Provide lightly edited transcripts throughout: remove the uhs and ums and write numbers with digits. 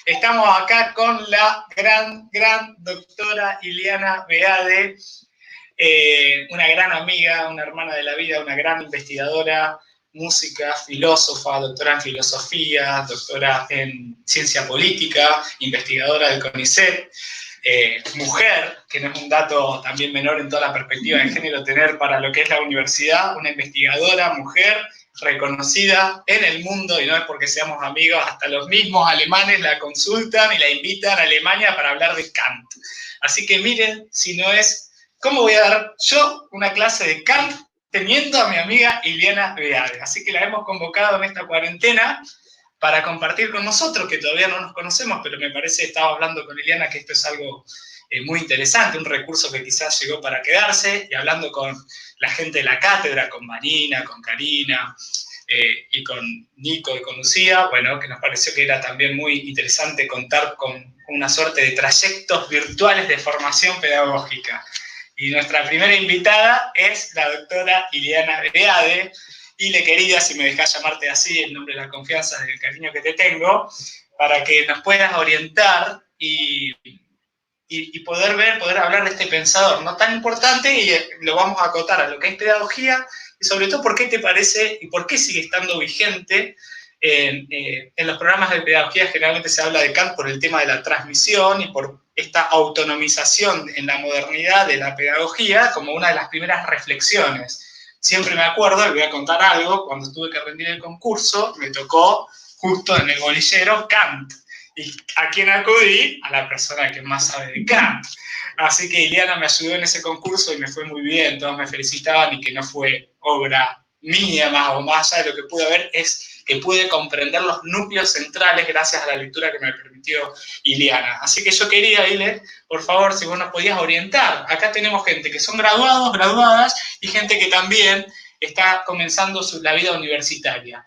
Estamos acá con la gran doctora Ileana Beade, una gran amiga, una hermana de la vida, una gran investigadora, música, filósofa, doctora en filosofía, doctora en ciencia política, investigadora del CONICET, mujer, que no es un dato también menor en toda la perspectiva de género tener para lo que es la universidad, una investigadora, mujer, reconocida en el mundo, y no es porque seamos amigos, hasta los mismos alemanes la consultan y la invitan a Alemania para hablar de Kant. Así que miren, si no es, ¿cómo voy a dar yo una clase de Kant teniendo a mi amiga Ileana Beade? Así que la hemos convocado en esta cuarentena para compartir con nosotros, que todavía no nos conocemos, pero me parece, estaba hablando con Ileana, que esto es algo muy interesante, un recurso que quizás llegó para quedarse, y hablando con la gente de la cátedra, con Marina, con Karina, y con Nico y con Lucía, bueno, que nos pareció que era también muy interesante contar con una suerte de trayectos virtuales de formación pedagógica. Y nuestra primera invitada es la doctora Ileana Beade. Ile, querida, si me dejás llamarte así, en nombre de la confianza, del cariño que te tengo, para que nos puedas orientar y poder hablar de este pensador no tan importante, y lo vamos a acotar a lo que es pedagogía, y sobre todo por qué te parece y por qué sigue estando vigente. En los programas de pedagogía generalmente se habla de Kant por el tema de la transmisión y por esta autonomización en la modernidad de la pedagogía como una de las primeras reflexiones. Siempre me acuerdo, y voy a contar algo, cuando tuve que rendir el concurso, me tocó justo en el bolillero Kant. ¿Y a quién acudí? A la persona que más sabe de Kant. Así que Ileana me ayudó en ese concurso y me fue muy bien, todos me felicitaban, y que no fue obra mía más o más allá de lo que pude ver, es que pude comprender los núcleos centrales gracias a la lectura que me permitió Ileana. Así que yo quería, Ile, por favor, si vos nos podías orientar. Acá tenemos gente que son graduados, graduadas, y gente que también está comenzando la vida universitaria.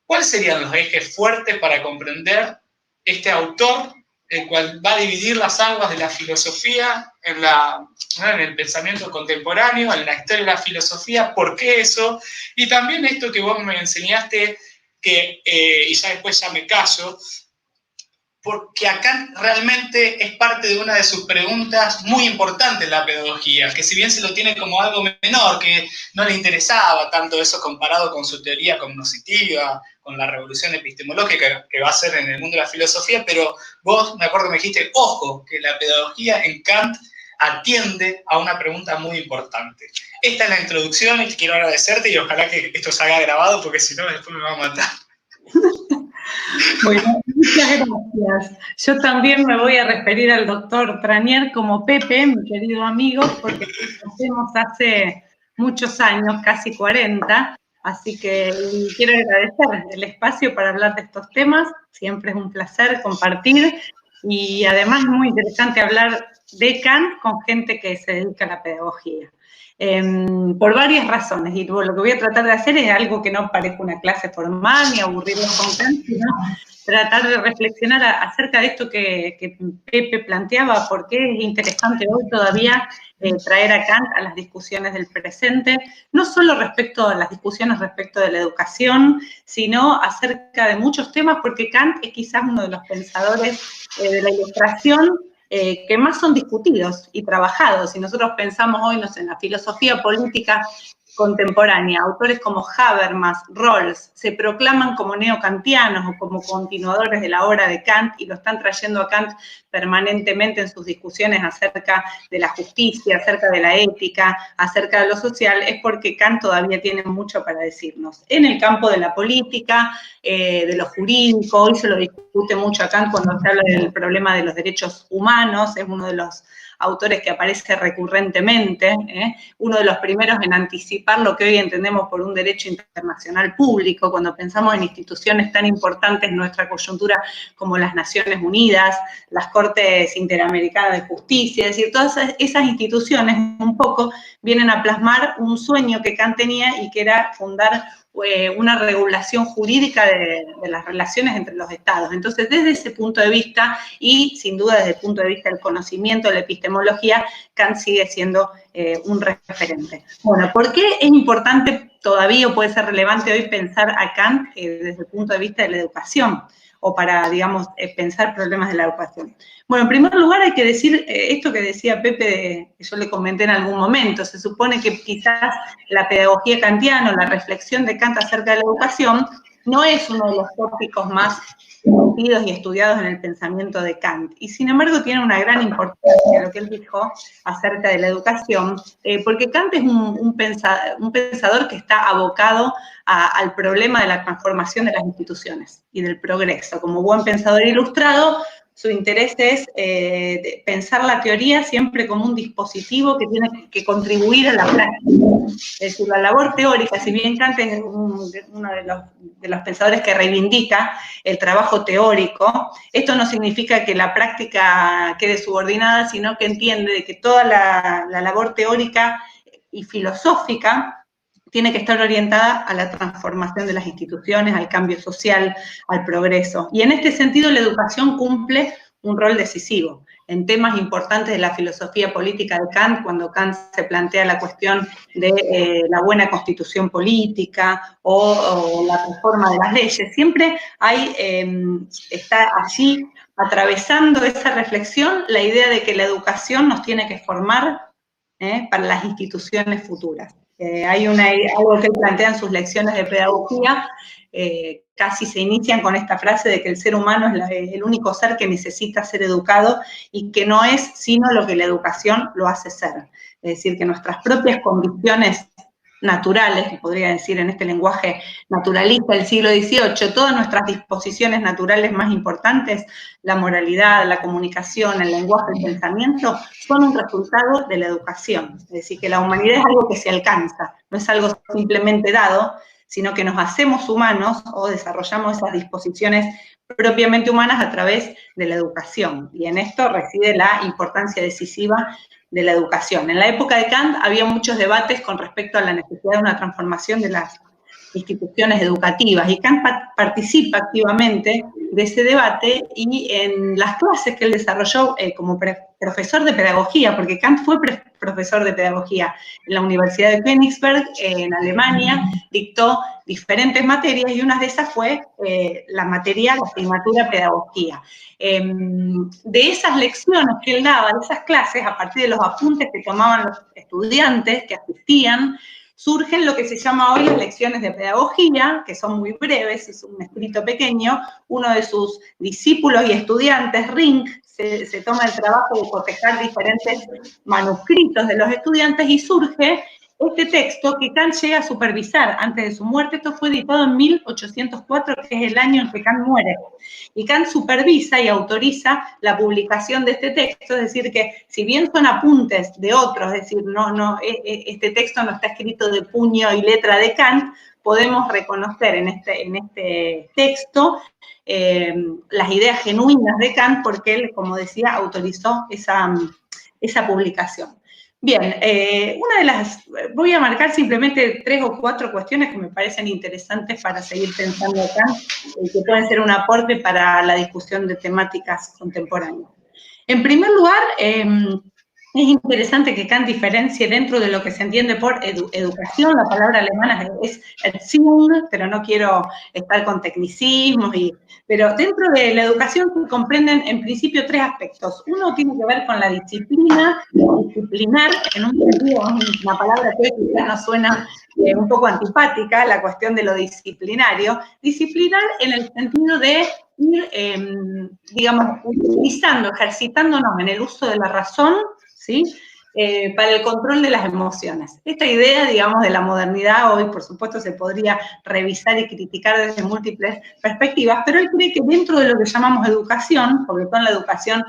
¿Cuáles serían los ejes fuertes para comprender este autor, el cual va a dividir las aguas de la filosofía en el pensamiento contemporáneo, en la historia de la filosofía? ¿Por qué eso? Y también esto que vos me enseñaste, y ya después ya me callo, porque acá realmente es parte de una de sus preguntas muy importantes en la pedagogía, que si bien se lo tiene como algo menor, que no le interesaba tanto eso comparado con su teoría cognoscitiva, con la revolución epistemológica que va a ser en el mundo de la filosofía, pero vos, me acuerdo, me dijiste, ojo, que la pedagogía en Kant atiende a una pregunta muy importante. Esta es la introducción, y quiero agradecerte, y ojalá que esto se haga grabado, porque si no, después me va a matar. Bueno, muchas gracias. Yo también me voy a referir al doctor Tranier como Pepe, mi querido amigo, porque nos conocemos hace muchos años, casi 40, así que quiero agradecer el espacio para hablar de estos temas. Siempre es un placer compartir, y además es muy interesante hablar de Kant con gente que se dedica a la pedagogía. Por varias razones, y lo que voy a tratar de hacer es algo que no parezca una clase formal ni aburrirnos con Kant, sino tratar de reflexionar acerca de esto que Pepe planteaba, por qué es interesante hoy todavía traer a Kant a las discusiones del presente, no solo respecto a las discusiones respecto de la educación, sino acerca de muchos temas, porque Kant es quizás uno de los pensadores de la Ilustración que más son discutidos y trabajados. Si nosotros pensamos hoy, no sé, en la filosofía política contemporánea, autores como Habermas, Rawls, se proclaman como neokantianos o como continuadores de la obra de Kant, y lo están trayendo a Kant permanentemente en sus discusiones acerca de la justicia, acerca de la ética, acerca de lo social, es porque Kant todavía tiene mucho para decirnos. En el campo de la política, de lo jurídico, hoy se lo discute mucho a Kant cuando se habla del problema de los derechos humanos, es uno de los autores que aparece recurrentemente, uno de los primeros en anticipar lo que hoy entendemos por un derecho internacional público, cuando pensamos en instituciones tan importantes en nuestra coyuntura como las Naciones Unidas, las Cortes Interamericanas de Justicia, es decir, todas esas instituciones un poco vienen a plasmar un sueño que Kant tenía, y que era fundar una regulación jurídica de las relaciones entre los estados. Entonces, desde ese punto de vista, y sin duda desde el punto de vista del conocimiento, de la epistemología, Kant sigue siendo un referente. Bueno, ¿por qué es importante todavía, o puede ser relevante hoy, pensar a Kant desde el punto de vista de la educación? o para, digamos, pensar problemas de la educación. Bueno, en primer lugar hay que decir esto que decía Pepe, que yo le comenté en algún momento, se supone que quizás la pedagogía kantiana o la reflexión de Kant acerca de la educación no es uno de los tópicos más conocidos y estudiados en el pensamiento de Kant, y sin embargo tiene una gran importancia lo que él dijo acerca de la educación, porque Kant es un pensador que está abocado al problema de la transformación de las instituciones y del progreso. Como buen pensador ilustrado, su interés es pensar la teoría siempre como un dispositivo que tiene que contribuir a la práctica. Es decir, la labor teórica, si bien Kant es uno de los pensadores que reivindica el trabajo teórico, esto no significa que la práctica quede subordinada, sino que entiende de que toda la labor teórica y filosófica tiene que estar orientada a la transformación de las instituciones, al cambio social, al progreso. Y en este sentido la educación cumple un rol decisivo en temas importantes de la filosofía política de Kant, cuando Kant se plantea la cuestión de la buena constitución política o la reforma de las leyes. Siempre está allí atravesando esa reflexión la idea de que la educación nos tiene que formar para las instituciones futuras. Hay algo que él plantea en sus lecciones de pedagogía, casi se inician con esta frase de que el ser humano es el único ser que necesita ser educado y que no es sino lo que la educación lo hace ser. Es decir, que nuestras propias condiciones naturales, que podría decir en este lenguaje naturalista del siglo XVIII, todas nuestras disposiciones naturales más importantes, la moralidad, la comunicación, el lenguaje, el pensamiento, son un resultado de la educación. Es decir, que la humanidad es algo que se alcanza, no es algo simplemente dado, sino que nos hacemos humanos o desarrollamos esas disposiciones propiamente humanas a través de la educación. Y en esto reside la importancia decisiva de la educación. En la época de Kant había muchos debates con respecto a la necesidad de una transformación de las instituciones educativas, y Kant participa activamente de ese debate, y en las clases que él desarrolló como profesor de pedagogía, porque Kant fue profesor de pedagogía en la Universidad de Königsberg, en Alemania, dictó diferentes materias, y una de esas fue la asignatura pedagogía. De esas lecciones que él daba, de esas clases, a partir de los apuntes que tomaban los estudiantes que asistían, surgen lo que se llama hoy las lecciones de pedagogía, que son muy breves, es un escrito pequeño. Uno de sus discípulos y estudiantes, Ring, se toma el trabajo de cotejar diferentes manuscritos de los estudiantes y surge este texto que Kant llega a supervisar antes de su muerte. Esto fue editado en 1804, que es el año en que Kant muere. Y Kant supervisa y autoriza la publicación de este texto, es decir, que si bien son apuntes de otros, es decir, este texto no está escrito de puño y letra de Kant, podemos reconocer en este texto las ideas genuinas de Kant, porque él, como decía, autorizó esa publicación. Bien, voy a marcar simplemente 3 o 4 cuestiones que me parecen interesantes para seguir pensando acá, que pueden ser un aporte para la discusión de temáticas contemporáneas. En primer lugar, es interesante que Kant diferencie dentro de lo que se entiende por educación. La palabra alemana es Erziehung, pero no quiero estar con tecnicismos, pero dentro de la educación se comprenden en principio 3 aspectos. Uno tiene que ver con la disciplina, disciplinar, en un sentido, una palabra que quizás nos suena un poco antipática, la cuestión de lo disciplinario. Disciplinar en el sentido de ir, digamos, utilizando, ejercitándonos en el uso de la razón, ¿sí? Para el control de las emociones. Esta idea, digamos, de la modernidad hoy, por supuesto, se podría revisar y criticar desde múltiples perspectivas, pero él cree que dentro de lo que llamamos educación, sobre todo en la educación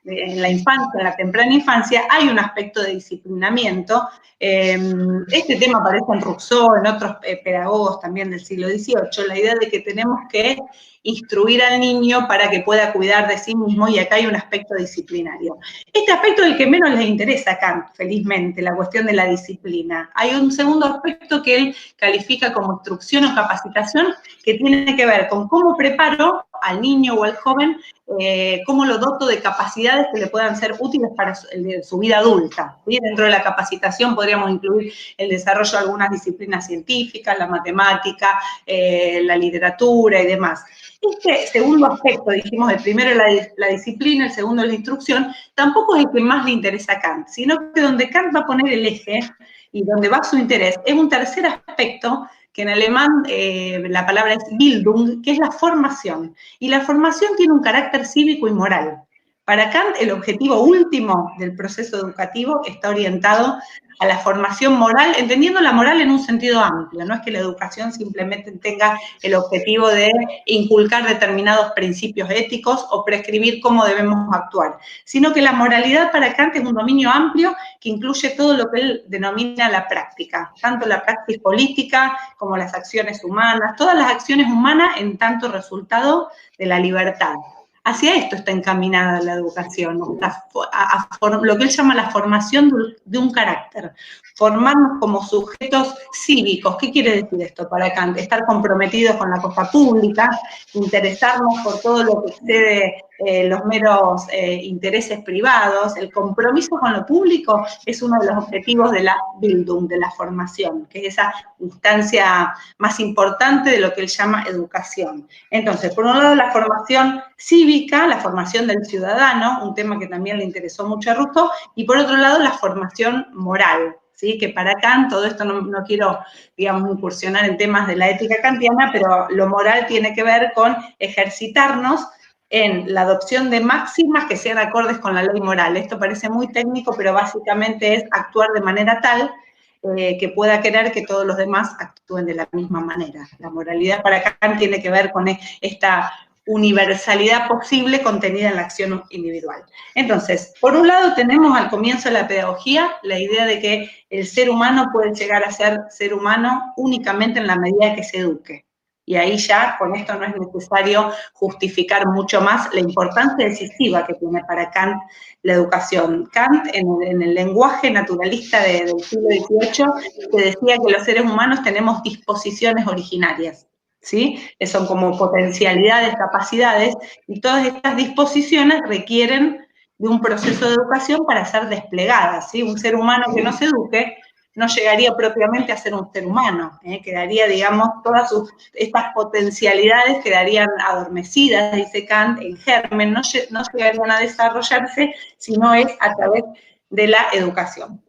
en la infancia, en la temprana infancia, hay un aspecto de disciplinamiento. Este tema aparece en Rousseau, en otros pedagogos también del siglo XVIII, la idea de que tenemos que instruir al niño para que pueda cuidar de sí mismo, y acá hay un aspecto disciplinario. Este aspecto es el que menos les interesa a Kant, felizmente, la cuestión de la disciplina. Hay un segundo aspecto que él califica como instrucción o capacitación, que tiene que ver con cómo preparo al niño o al joven, cómo lo doto de capacidades que le puedan ser útiles para su vida adulta. ¿Sí? Dentro de la capacitación podríamos incluir el desarrollo de algunas disciplinas científicas, la matemática, la literatura y demás. Este segundo aspecto, dijimos, el primero es la disciplina, el segundo es la instrucción, tampoco es el que más le interesa a Kant, sino que donde Kant va a poner el eje y donde va su interés es un tercer aspecto, que en alemán la palabra es Bildung, que es la formación. Y la formación tiene un carácter cívico y moral. Para Kant, el objetivo último del proceso educativo está orientado a la formación moral, entendiendo la moral en un sentido amplio. No es que la educación simplemente tenga el objetivo de inculcar determinados principios éticos o prescribir cómo debemos actuar, sino que la moralidad para Kant es un dominio amplio que incluye todo lo que él denomina la práctica, tanto la praxis política como las acciones humanas, todas las acciones humanas en tanto resultado de la libertad. Hacia esto está encaminada la educación, ¿no? Lo que él llama la formación de un carácter, formarnos como sujetos cívicos. ¿Qué quiere decir esto para Kant? Estar comprometidos con la cosa pública, interesarnos por todo lo que excede los meros intereses privados. El compromiso con lo público es uno de los objetivos de la Bildung, de la formación, que es esa instancia más importante de lo que él llama educación. Entonces, por un lado, la formación cívica, la formación del ciudadano, un tema que también le interesó mucho a Rousseau, y por otro lado, la formación moral, ¿sí? Que para Kant, todo esto no quiero, digamos, incursionar en temas de la ética kantiana, pero lo moral tiene que ver con ejercitarnos en la adopción de máximas que sean acordes con la ley moral. Esto parece muy técnico, pero básicamente es actuar de manera tal que pueda querer que todos los demás actúen de la misma manera. La moralidad para Kant tiene que ver con esta universalidad posible contenida en la acción individual. Entonces, por un lado tenemos al comienzo de la pedagogía la idea de que el ser humano puede llegar a ser ser humano únicamente en la medida que se eduque. Y ahí ya, con esto no es necesario justificar mucho más la importancia decisiva que tiene para Kant la educación. Kant, en el lenguaje naturalista del siglo XVIII, te decía que los seres humanos tenemos disposiciones originarias, ¿sí? Que son como potencialidades, capacidades, y todas estas disposiciones requieren de un proceso de educación para ser desplegadas, ¿sí? Un ser humano que no se eduque no llegaría propiamente a ser un ser humano, quedaría, digamos, todas estas potencialidades quedarían adormecidas, dice Kant, en germen, no llegarían a desarrollarse si no es a través de la educación.